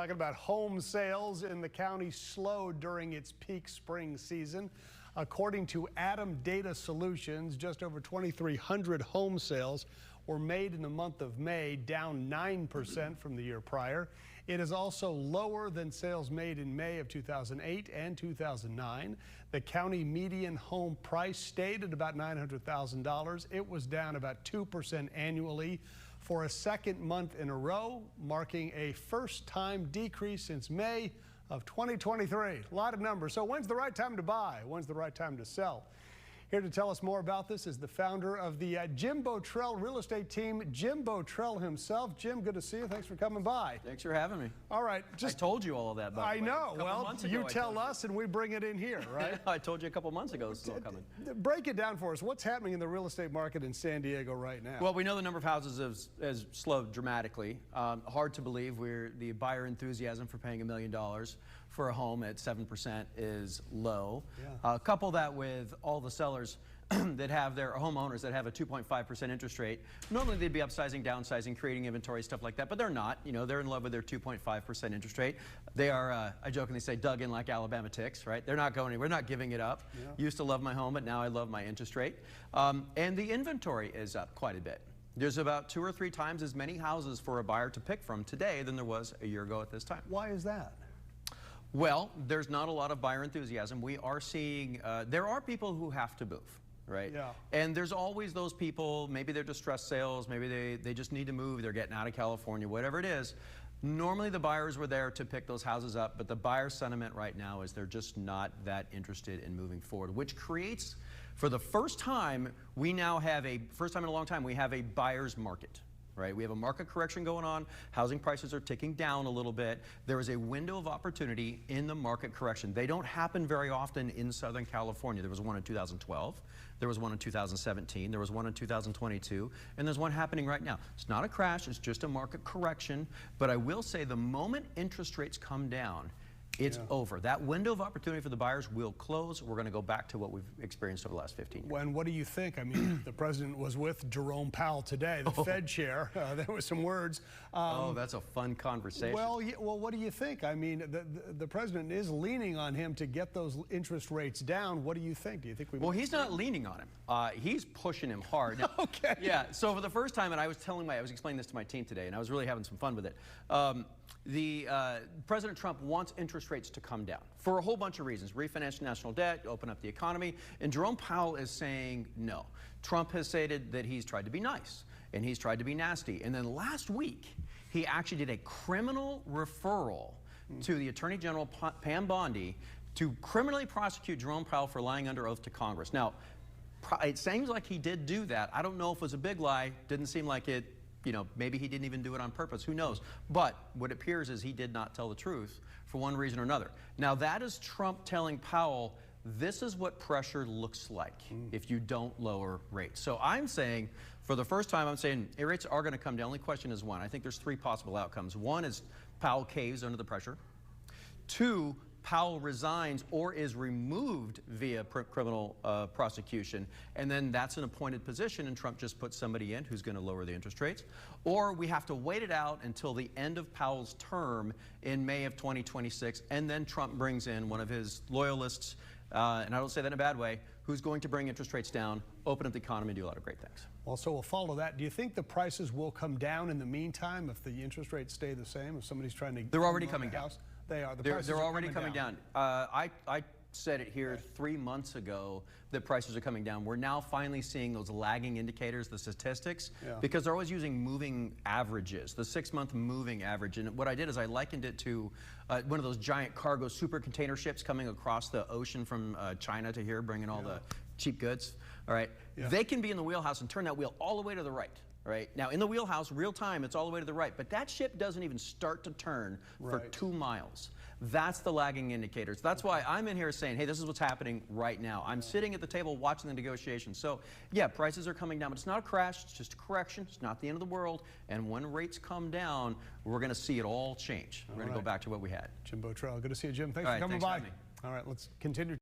talking about home sales in the county slowed during its peak spring season. According to Adam Data Solutions, just over 2,300 home sales were made in the month of May, down 9% from the year prior. It is also lower than sales made in May of 2008 and 2009. The county median home price stayed at about $900,000. It was down about 2% annually for a second month in a row, marking a first-time decrease since May of 2023. A lot of numbers. So when's the right time to buy? When's the right time to sell? Here to tell us more about this is the founder of the Jim Bottrell Real Estate Team, Jim Bottrell himself. Jim, good to see you. Thanks for coming by. Thanks for having me. All right. I told you all of that, by the way. I know. Well, you tell us and we bring it in here, right? I told you a couple months ago it's all coming. Break it down for us. What's happening in the real estate market in San Diego right now? Well, we know the number of houses has slowed dramatically. Hard to believe the buyer enthusiasm for paying $1 million for a home at 7% is low. Yeah. Couple that with all the sellers that have their homeowners that have a 2.5% interest rate. Normally they'd be upsizing, downsizing, creating inventory, stuff like that, but they're not. You know, they're in love with their 2.5% interest rate. They are, I jokingly say, dug in like Alabama ticks, right? They're not going anywhere, not giving it up. Yeah. Used to love my home, but now I love my interest rate. And the inventory is up quite a bit. There's about 2 or 3 times as many houses for a buyer to pick from today than there was a year ago at this time. Why is that? Well, there's not a lot of buyer enthusiasm. We are seeing, there are people who have to move. Right? Yeah. And there's always those people, maybe they're distressed sales, maybe they just need to move, they're getting out of California, whatever it is. Normally the buyers were there to pick those houses up, but the buyer sentiment right now is they're just not that interested in moving forward, which creates, for the first time, we now have first time in a long time, we have a buyer's market. Right? We have a market correction going on. Housing prices are ticking down a little bit. There is a window of opportunity in the market correction. They don't happen very often in Southern California. There was one in 2012. There was one in 2017. There was one in 2022. And there's one happening right now. It's not a crash. It's just a market correction. But I will say the moment interest rates come down, it's over. That window of opportunity for the buyers will close. We're going to go back to what we've experienced over the last 15 years. When, what do you think? I mean, the president was with Jerome Powell today, the Fed chair. There was some words. Oh, that's a fun conversation. Well, what do you think? I mean, the president is leaning on him to get those interest rates down. What do you think? Do you think we? Well, he's not leaning on him. He's pushing him hard. Now, okay. Yeah. So for the first time, and I was explaining this to my team today, and I was really having some fun with it. President Trump wants interest rates to come down for a whole bunch of reasons. Refinance national debt, open up the economy, and Jerome Powell is saying no. Trump has stated that he's tried to be nice and he's tried to be nasty. And then last week, he actually did a criminal referral to the Attorney General Pam Bondi to criminally prosecute Jerome Powell for lying under oath to Congress. Now, it seems like he did do that. I don't know if it was a big lie. Didn't seem like it. You know, maybe he didn't even do it on purpose. Who knows? But what appears is he did not tell the truth for one reason or another. Now, that is Trump telling Powell, this is what pressure looks like if you don't lower rates. So I'm saying, for the first time, I'm saying rates are going to come down. The only question is one. I think there's 3 possible outcomes. One is Powell caves under the pressure. 2, Powell resigns or is removed via criminal prosecution, and then that's an appointed position and Trump just puts somebody in who's going to lower the interest rates. Or we have to wait it out until the end of Powell's term in May of 2026, and then Trump brings in one of his loyalists, and I don't say that in a bad way, who's going to bring interest rates down, open up the economy, and do a lot of great things. Well, so we'll follow that. Do you think the prices will come down in the meantime if the interest rates stay the same, if somebody's trying to... They're already coming down. They are. They're already coming down. I said it here 3 months ago that prices are coming down. We're now finally seeing those lagging indicators, the statistics, because they're always using moving averages, the 6-month moving average. And what I did is I likened it to one of those giant cargo super container ships coming across the ocean from China to here, bringing all the cheap goods. All right. They can be in the wheelhouse and turn that wheel all the way to the right. Right? Now, in the wheelhouse, real time, it's all the way to the right. But that ship doesn't even start to turn for 2 miles. That's the lagging indicators. That's why I'm in here saying, hey, this is what's happening right now. I'm sitting at the table watching the negotiations. So, yeah, prices are coming down, but it's not a crash. It's just a correction. It's not the end of the world. And when rates come down, we're going to see it all change. We're going to go back to what we had. Jim Bottrell, good to see you, Jim. Thanks for coming by. All right, let's continue.